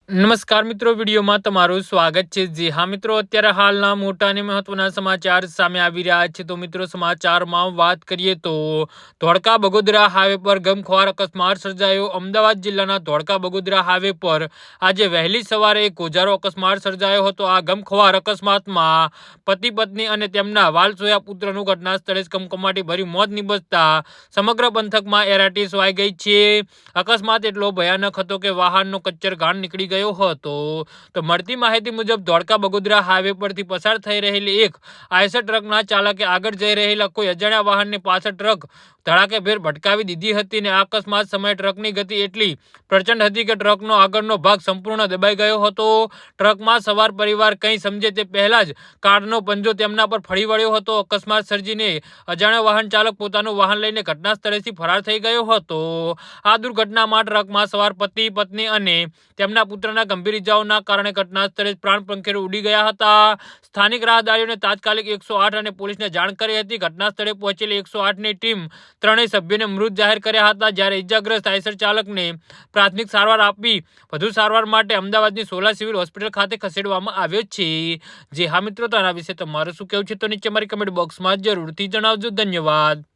નમસ્કાર મિત્રો, વિડીયોમાં તમારું સ્વાગત છે। જી હા મિત્રો, અત્યારે હાલના મોટા અને મહત્વના સમાચાર સામે આવી રહ્યા છે। તો મિત્રો, સમાચારમાં વાત કરીએ તો ધોળકા બગોદરા હાઈવે પર ગમખ્વાર અકસ્માત સર્જાયો। અમદાવાદ જિલ્લાના ધોળકા બગોદરા હાઈવે પર આજે વહેલી સવારે એક ગોઝારો અકસ્માત સર્જાયો હતો। આ ગમખ્વાર અકસ્માતમાં પતિ પત્ની અને તેમના વાલસોયા પુત્રનું ઘટના સ્થળે જ કમકમાટી ભર્યું મોત નિપજતા સમગ્ર પંથકમાં એરાટી છવાઈ ગઈ છે। અકસ્માત એટલો ભયાનક હતો કે વાહનનો કચ્ચર ઘાણ નીકળી ગયો હતો। તો મળતી માહિતી મુજબ ધોળકા બગોદરા હાઈવે પરથી પસાર થઈ રહેલી એક આઈસર ટ્રકના ચાલકે આગળ જઈ રહેલા કોઈ અજાણ્યા વાહનને પાછળ ટ્રક ધડાકેભેર ભટકાવી દીધી હતી ને આ અકસ્માત સમયે ટ્રકની ગતિ એટલી પ્રચંડ હતી કે ટ્રકનો આગળનો ભાગ સંપૂર્ણ દબાઈ ગયો હતો। ટ્રકમાં સવાર પરિવાર કંઈ સમજે તે પહેલા જ કારનો પંજો તેમના પર ફરી વળ્યો હતો। અકસ્માત સર્જીને અજાણ્યો વાહન ચાલક પોતાનું વાહન લઈને ઘટના સ્થળેથી ફરાર થઈ ગયો હતો। આ દુર્ઘટનામાં ટ્રકમાં સવાર પતિ પત્ની અને તેમના પુત્રના ગંભીર ઇજાઓના કારણે ઘટના સ્થળે પ્રાણ પંખેરું ઉડી ગયા હતા। સ્થાનિક રાહદારીઓને તાત્કાલિક 108 અને પોલીસને જાણ કરી હતી। ઘટના સ્થળે પહોંચેલી 108ની ટીમ ત્રણેય સભ્યોને મૃત જાહેર કર્યા હતા, જ્યારે ઇજાગ્રસ્ત આઈસર ચાલકને પ્રાથમિક સારવાર આપી વધુ સારવાર માટે અમદાવાદની સોલા સિવિલ હોસ્પિટલ ખાતે ખસેડવામાં આવ્યો છે। જે હા મિત્રો, તો આના વિશે તમારું શું કહેવું છે તો નીચે મારી કમેન્ટ બોક્સમાં જરૂરથી જણાવજો। ધન્યવાદ।